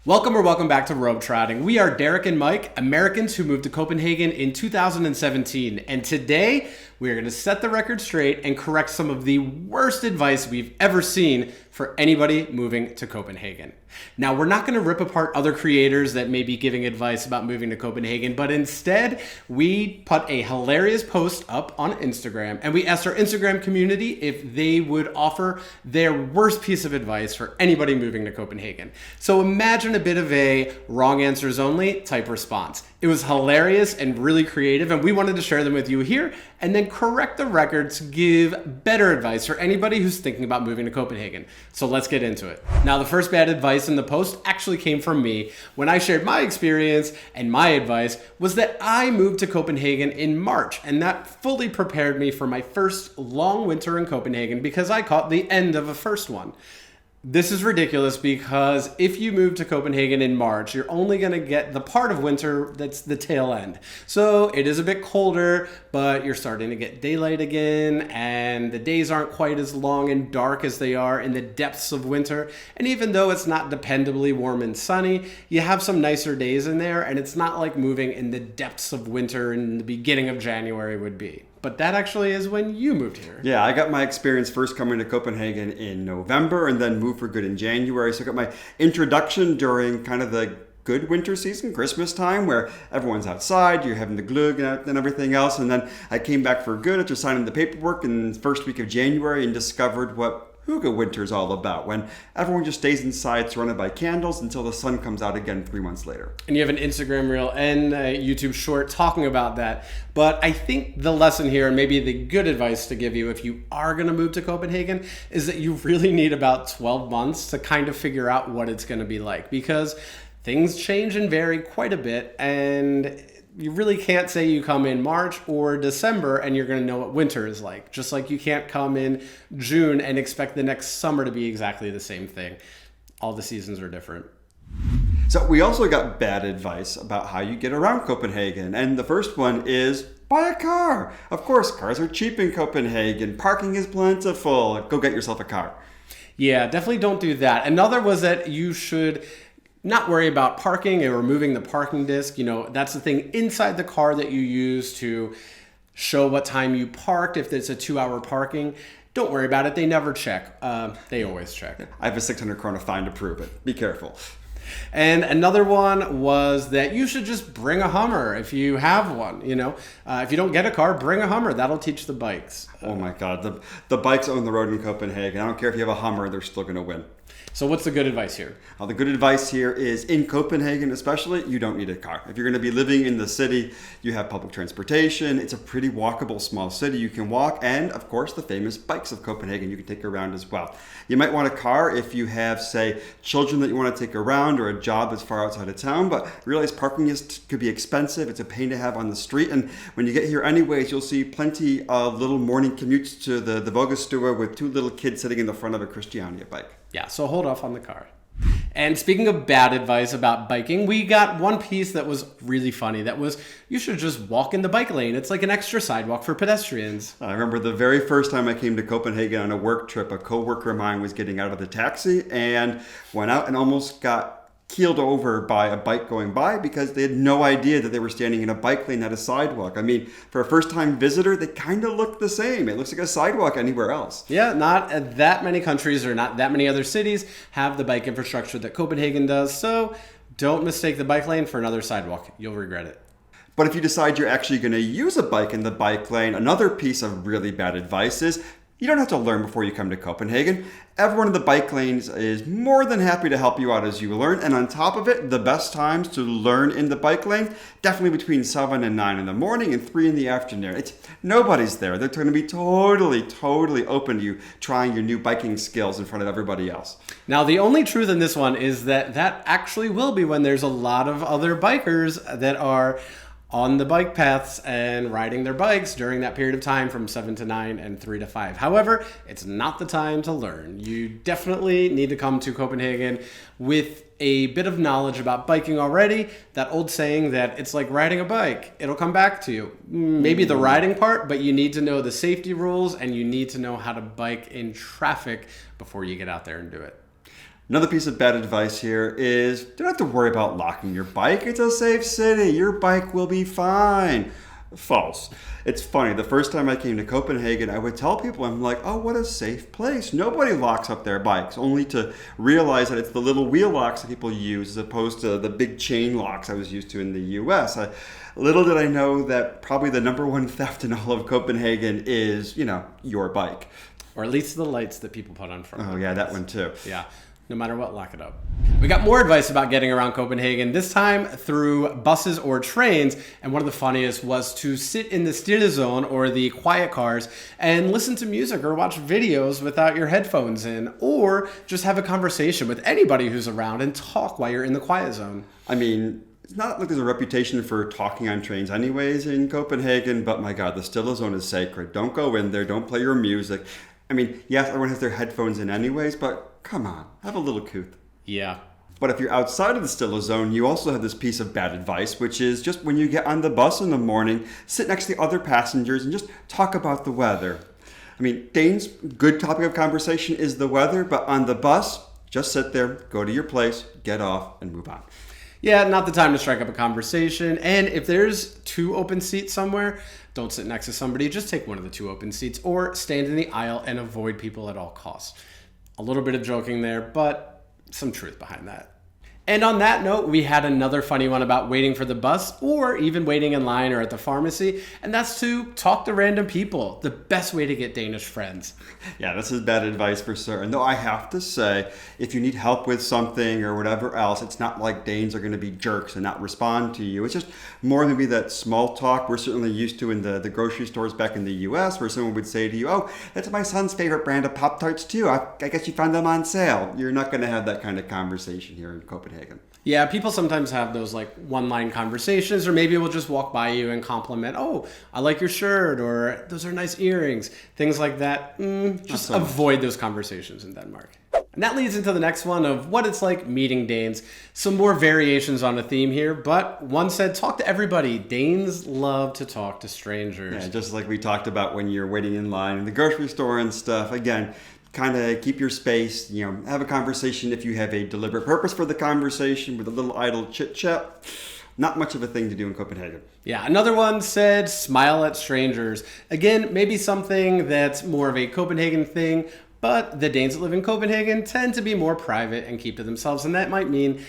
Welcome back to Robe Trotting. We are Derek and Mike, Americans who moved to Copenhagen in 2017. And today, we are going to set the record straight and correct some of the worst advice we've ever seen for anybody moving to Copenhagen. Now, we're not going to rip apart other creators that may be giving advice about moving to Copenhagen, but instead, we put a hilarious post up on Instagram, and we asked our Instagram community if they would offer their worst piece of advice for anybody moving to Copenhagen. So imagine a bit of a wrong answers only type response. It was hilarious and really creative, and we wanted to share them with you here and then correct the record to give better advice for anybody who's thinking about moving to Copenhagen. So let's get into it. Now, the first bad advice in the post actually came from me when I shared my experience, and my advice was that I moved to Copenhagen in March, and that fully prepared me for my first long winter in Copenhagen because I caught the end of a first one. This is ridiculous because if you move to Copenhagen in March, you're only going to get the part of winter that's the tail end. So it is a bit colder, but you're starting to get daylight again, and the days aren't quite as long and dark as they are in the depths of winter. And even though it's not dependably warm and sunny, you have some nicer days in there, and it's not like moving in the depths of winter in the beginning of January would be. But that actually is when you moved here. Yeah, I got my experience first coming to Copenhagen in November and then moved for good in January. So I got my introduction during kind of the good winter season, Christmas time, where everyone's outside, you're having the glögg and everything else. And then I came back for good after signing the paperwork in the first week of January and discovered what Hygge winter is all about, when everyone just stays inside surrounded by candles until the sun comes out again 3 months later. And you have an Instagram reel and a YouTube short talking about that. But I think the lesson here, and maybe the good advice to give you if you are going to move to Copenhagen, is that you really need about 12 months to kind of figure out what it's going to be like, because things change and vary quite a bit, and you really can't say you come in March or December and you're going to know what winter is like. Just like you can't come in June and expect the next summer to be exactly the same thing. All the seasons are different. So we also got bad advice about how you get around Copenhagen. And the first one is buy a car. Of course, cars are cheap in Copenhagen. Parking is plentiful. Go get yourself a car. Yeah, definitely don't do that. Another was that you should not worry about parking and removing the parking disc. You know, that's the thing inside the car that you use to show what time you parked. If it's a 2-hour parking, don't worry about it. They never check. They always check. I have a 600 krona fine to prove it. Be careful. And another one was that you should just bring a Hummer if you have one. You know, if you don't get a car, bring a Hummer. That'll teach the bikes. Oh my God, the bikes own the road in Copenhagen. I don't care if you have a Hummer, they're still going to win. So what's the good advice here? The good advice here is in Copenhagen especially, you don't need a car. If you're going to be living in the city, you have public transportation. It's a pretty walkable small city. You can walk, and of course the famous bikes of Copenhagen you can take around as well. You might want a car if you have, say, children that you want to take around or a job that's far outside of town, but realize parking could be expensive. It's a pain to have on the street, and when you get here anyways, you'll see plenty of little morning commutes to the Vuggestue with 2 little kids sitting in the front of a Christiania bike. Yeah, so hold off on the car. And speaking of bad advice about biking, we got one piece that was really funny. That was, you should just walk in the bike lane. It's like an extra sidewalk for pedestrians. I remember the very first time I came to Copenhagen on a work trip, a coworker of mine was getting out of the taxi and went out and almost got keeled over by a bike going by because they had no idea that they were standing in a bike lane at a sidewalk. I mean, for a first-time visitor, they kind of look the same. It looks like a sidewalk anywhere else. Yeah, not that many countries or not that many other cities have the bike infrastructure that Copenhagen does, so don't mistake the bike lane for another sidewalk. You'll regret it. But if you decide you're actually going to use a bike in the bike lane, another piece of really bad advice is you don't have to learn before you come to Copenhagen. Everyone in the bike lanes is more than happy to help you out as you learn. And on top of it, the best times to learn in the bike lane, definitely between 7 and 9 in the morning and 3 in the afternoon. Nobody's there. They're going to be totally open to you trying your new biking skills in front of everybody else. Now, the only truth in this one is that actually will be when there's a lot of other bikers that are on the bike paths and riding their bikes during that period of time from 7 to 9 and 3 to 5. However, it's not the time to learn. You definitely need to come to Copenhagen with a bit of knowledge about biking already. That old saying that it's like riding a bike. It'll come back to you. Maybe the riding part, but you need to know the safety rules and you need to know how to bike in traffic before you get out there and do it. Another piece of bad advice here is don't have to worry about locking your bike. It's a safe city. Your bike will be fine. False. It's funny. The first time I came to Copenhagen, I would tell people, I'm like, oh, what a safe place. Nobody locks up their bikes, only to realize that it's the little wheel locks that people use as opposed to the big chain locks I was used to in the US. Little did I know that probably the number one theft in all of Copenhagen is, your bike. Or at least the lights that people put on front. Oh, yeah, that one too. Yeah. No matter what, lock it up. We got more advice about getting around Copenhagen, this time through buses or trains. And one of the funniest was to sit in the stille zone, or the quiet cars, and listen to music or watch videos without your headphones in, or just have a conversation with anybody who's around and talk while you're in the quiet zone. I mean, it's not like there's a reputation for talking on trains anyways in Copenhagen, but my God, the stille zone is sacred. Don't go in there. Don't play your music. I mean, yes, everyone has their headphones in anyways, but come on, have a little couth. Yeah. But if you're outside of the stille zone, you also have this piece of bad advice, which is just when you get on the bus in the morning, sit next to the other passengers and just talk about the weather. I mean, Dane's good topic of conversation is the weather, but on the bus, just sit there, go to your place, get off, and move on. Yeah, not the time to strike up a conversation. And if there's 2 open seats somewhere, don't sit next to somebody. Just take one of the 2 open seats, or stand in the aisle and avoid people at all costs. A little bit of joking there, but some truth behind that. And on that note, we had another funny one about waiting for the bus, or even waiting in line or at the pharmacy, and that's to talk to random people. The best way to get Danish friends. Yeah, this is bad advice for certain. Though I have to say, if you need help with something or whatever else, it's not like Danes are going to be jerks and not respond to you. It's just more maybe that small talk we're certainly used to in the grocery stores back in the US, where someone would say to you, oh, that's my son's favorite brand of Pop-Tarts too. I guess you found them on sale. You're not going to have that kind of conversation here in Copenhagen. Yeah, people sometimes have those like one-line conversations, or maybe we'll just walk by you and compliment, oh, I like your shirt, or those are nice earrings, things like that. Just avoid those conversations in Denmark. And that leads into the next one of what it's like meeting Danes. Some more variations on a theme here, but one said, talk to everybody. Danes love to talk to strangers. Yeah, just like we talked about when you're waiting in line in the grocery store and stuff. Again, kind of keep your space, have a conversation if you have a deliberate purpose for the conversation with a little idle chit chat. Not much of a thing to do in Copenhagen. Yeah, another one said smile at strangers. Again, maybe something that's more of a Copenhagen thing, but the Danes that live in Copenhagen tend to be more private and keep to themselves, and that might mean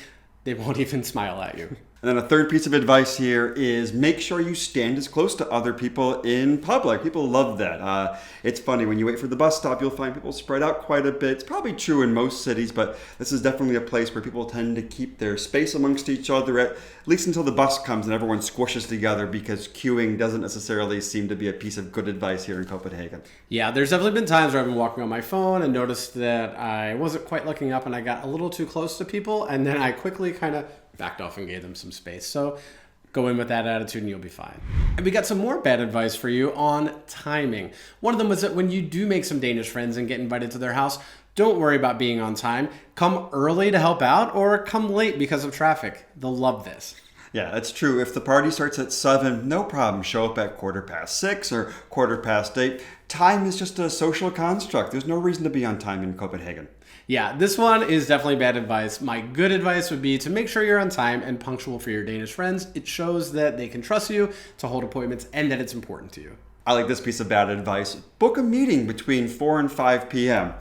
they won't even smile at you. And then a third piece of advice here is make sure you stand as close to other people in public. People love that. It's funny, when you wait for the bus stop, you'll find people spread out quite a bit. It's probably true in most cities, but this is definitely a place where people tend to keep their space amongst each other, at least until the bus comes and everyone squishes together, because queuing doesn't necessarily seem to be a piece of good advice here in Copenhagen. Yeah, there's definitely been times where I've been walking on my phone and noticed that I wasn't quite looking up and I got a little too close to people, and then I quickly kind of backed off and gave them some space. So go in with that attitude and you'll be fine. And we got some more bad advice for you on timing. One of them was that when you do make some Danish friends and get invited to their house, don't worry about being on time. Come early to help out, or come late because of traffic. They'll love this. Yeah, that's true. If the party starts at 7, no problem. Show up at 6:15 or 8:15. Time is just a social construct. There's no reason to be on time in Copenhagen. Yeah, this one is definitely bad advice. My good advice would be to make sure you're on time and punctual for your Danish friends. It shows that they can trust you to hold appointments and that it's important to you. I like this piece of bad advice. Book a meeting between 4 and 5 p.m.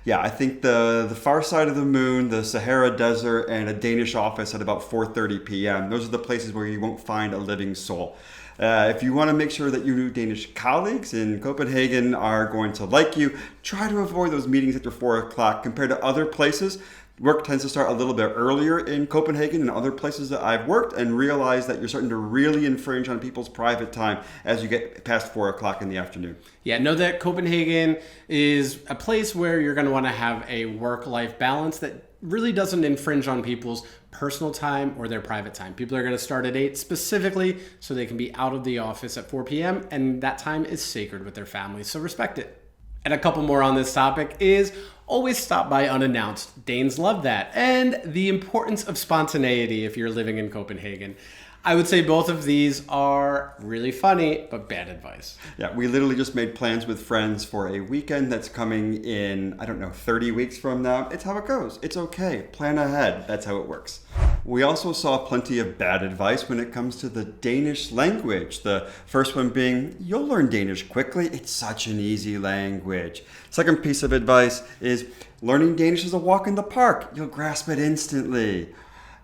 Yeah, I think the far side of the moon, the Sahara Desert, and a Danish office at about 4:30 p.m. Those are the places where you won't find a living soul. If you want to make sure that your new Danish colleagues in Copenhagen are going to like you, try to avoid those meetings after 4 o'clock. Compared to other places, work tends to start a little bit earlier in Copenhagen and other places that I've worked, and realize that you're starting to really infringe on people's private time as you get past 4 o'clock in the afternoon. Yeah, know that Copenhagen is a place where you're going to want to have a work-life balance that really doesn't infringe on people's personal time or their private time. People are going to start at 8 specifically so they can be out of the office at 4 p.m. and that time is sacred with their families, so respect it. And a couple more on this topic is always stop by unannounced. Danes love that. And the importance of spontaneity if you're living in Copenhagen. I would say both of these are really funny, but bad advice. Yeah, we literally just made plans with friends for a weekend that's coming in, I don't know, 30 weeks from now. It's how it goes. It's okay. Plan ahead. That's how it works. We also saw plenty of bad advice when it comes to the Danish language. The first one being, you'll learn Danish quickly. It's such an easy language. Second piece of advice is, learning Danish is a walk in the park. You'll grasp it instantly.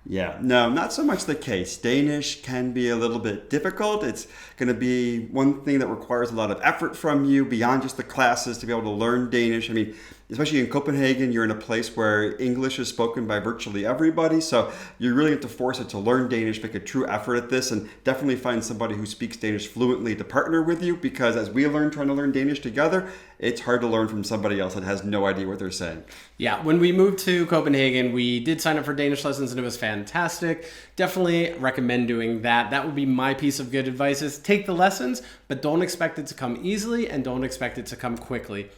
Yeah, no, not so much the case. Danish can be a little bit difficult. It's going to be one thing that requires a lot of effort from you beyond just the classes to be able to learn Danish. I mean, especially in Copenhagen, you're in a place where English is spoken by virtually everybody. So you really have to force it to learn Danish, make a true effort at this, and definitely find somebody who speaks Danish fluently to partner with you, because as we learn trying to learn Danish together, it's hard to learn from somebody else that has no idea what they're saying. Yeah, when we moved to Copenhagen, we did sign up for Danish lessons and it was fantastic. Definitely recommend doing that. That would be my piece of good advice, is take the lessons, but don't expect it to come easily and don't expect it to come quickly.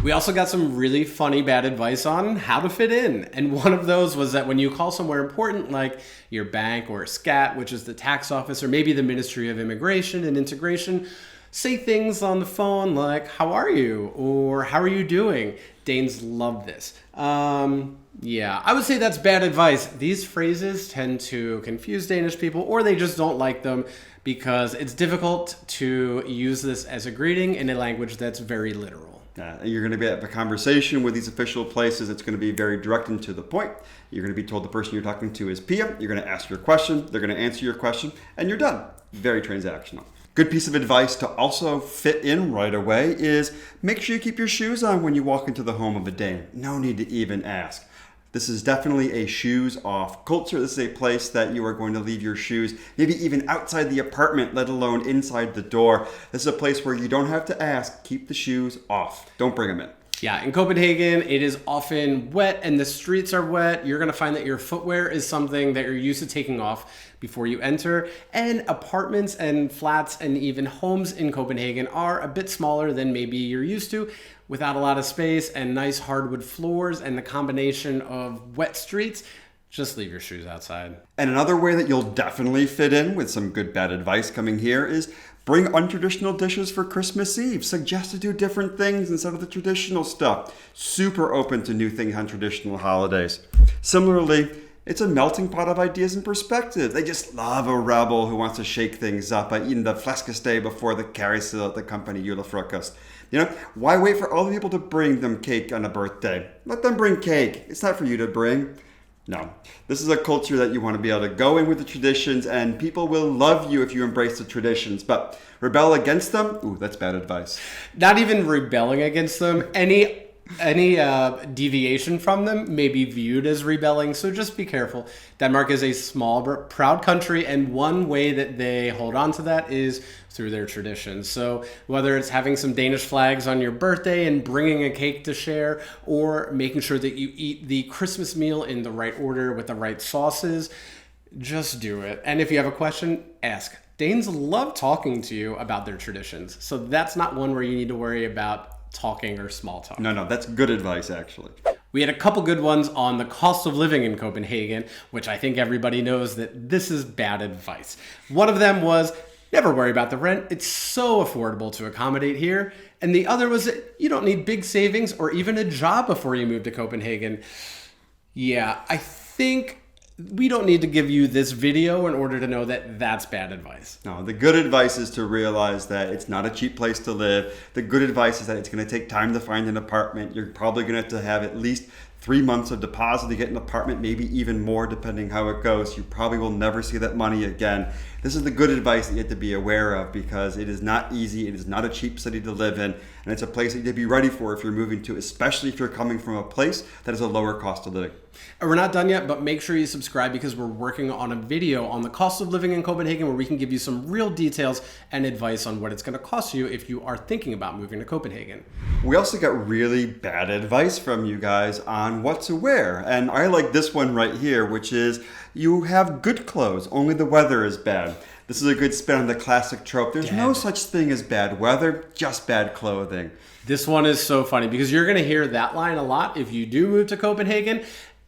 We also got some really funny bad advice on how to fit in. And one of those was that when you call somewhere important like your bank or SCAT, which is the tax office, or maybe the Ministry of Immigration and Integration, say things on the phone like, how are you? Or how are you doing? Danes love this. Yeah, I would say that's bad advice. These phrases tend to confuse Danish people, or they just don't like them because it's difficult to use this as a greeting in a language that's very literal. You're going to be at a conversation with these official places. It's going to be very direct and to the point. You're going to be told the person you're talking to is Pia. You're going to ask your question. They're going to answer your question, and you're done. Very transactional. Good piece of advice to also fit in right away is make sure you keep your shoes on when you walk into the home of a Dane. No need to even ask. This is definitely a shoes off culture. This is a place that you are going to leave your shoes, maybe even outside the apartment, let alone inside the door. This is a place where you don't have to ask. Keep the shoes off. Don't bring them in. Yeah, in Copenhagen, it is often wet and the streets are wet. You're going to find that your footwear is something that you're used to taking off before you enter. And apartments and flats and even homes in Copenhagen are a bit smaller than maybe you're used to, without a lot of space and nice hardwood floors and the combination of wet streets. Just leave your shoes outside. And another way that you'll definitely fit in with some good bad advice coming here is bring untraditional dishes for Christmas Eve. Suggest to do different things instead of the traditional stuff. Super open to new things on traditional holidays. Similarly, it's a melting pot of ideas and perspectives. They just love a rebel who wants to shake things up by eating the flæskesteg before the carousel at the company julefrokost. You know, why wait for other people to bring them cake on a birthday? Let them bring cake. It's not for you to bring. No, this is a culture that you want to be able to go in with the traditions, and people will love you if you embrace the traditions, but rebel against them? Ooh, that's bad advice. Not even rebelling against them. Any deviation from them may be viewed as rebelling, so just be careful. Denmark is a small but proud country, and one way that they hold on to that is through their traditions. So whether it's having some Danish flags on your birthday and bringing a cake to share, or making sure that you eat the Christmas meal in the right order with the right sauces, just do it. And if you have a question, ask. Danes love talking to you about their traditions, so that's not one where you need to worry about talking or small talk. No, that's good advice, actually. We had a couple good ones on the cost of living in Copenhagen, which I think everybody knows that this is bad advice. One of them was, never worry about the rent. It's so affordable to accommodate here. And the other was that you don't need big savings or even a job before you move to Copenhagen. Yeah, I think we don't need to give you this video in order to know that that's bad advice. No, the good advice is to realize that it's not a cheap place to live. The good advice is that it's going to take time to find an apartment. You're probably going to have at least 3 months of deposit to get an apartment, maybe even more depending how it goes. You probably will never see that money again. This is the good advice that you have to be aware of, because it is not easy. It is not a cheap city to live in, and it's a place that you have to be ready for if you're moving to, especially if you're coming from a place that is a lower cost of living. And we're not done yet, but make sure you subscribe, because we're working on a video on the cost of living in Copenhagen where we can give you some real details and advice on what it's going to cost you if you are thinking about moving to Copenhagen. We also got really bad advice from you guys on what to wear. And I like this one right here, which is you have good clothes, only the weather is bad. This is a good spin on the classic trope. There's no such thing as bad weather, just bad clothing. This one is so funny because you're going to hear that line a lot if you do move to Copenhagen,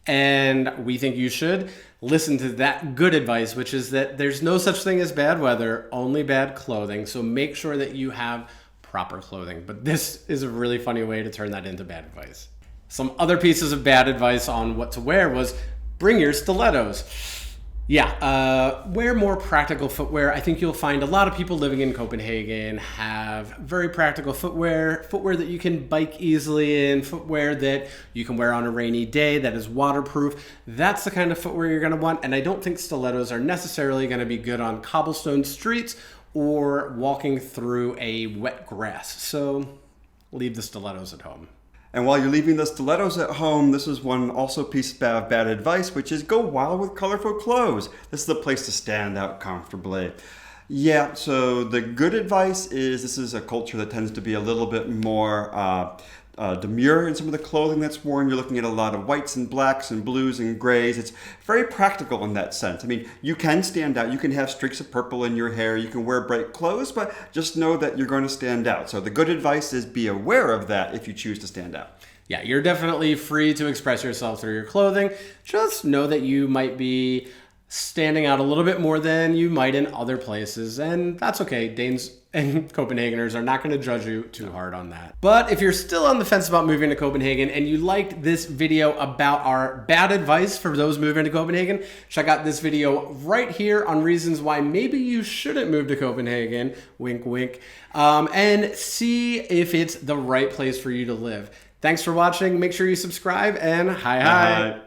and we think you should listen to that good advice, which is that there's no such thing as bad weather, only bad clothing. So make sure that you have proper clothing. But this is a really funny way to turn that into bad advice. Some other pieces of bad advice on what to wear was bring your stilettos. Yeah, wear more practical footwear. I think you'll find a lot of people living in Copenhagen have very practical footwear that you can bike easily in, footwear that you can wear on a rainy day that is waterproof. That's the kind of footwear you're going to want, and I don't think stilettos are necessarily going to be good on cobblestone streets or walking through a wet grass. So leave the stilettos at home. And while you're leaving the stilettos at home, this is one also piece of bad advice, which is go wild with colorful clothes. This is the place to stand out comfortably. Yeah, so the good advice is this is a culture that tends to be a little bit more demure in some of the clothing that's worn. You're looking at a lot of whites and blacks and blues and grays. It's very practical in that sense. I mean, you can stand out. You can have streaks of purple in your hair. You can wear bright clothes, but just know that you're going to stand out. So the good advice is be aware of that if you choose to stand out. Yeah, you're definitely free to express yourself through your clothing. Just know that you might be standing out a little bit more than you might in other places, and that's okay. Danes and Copenhageners are not going to judge you too hard on that. But if you're still on the fence about moving to Copenhagen and you liked this video about our bad advice for those moving to Copenhagen, check out this video right here on reasons why maybe you shouldn't move to Copenhagen, wink wink, and see if it's the right place for you to live. Thanks for watching. Make sure you subscribe, and hi.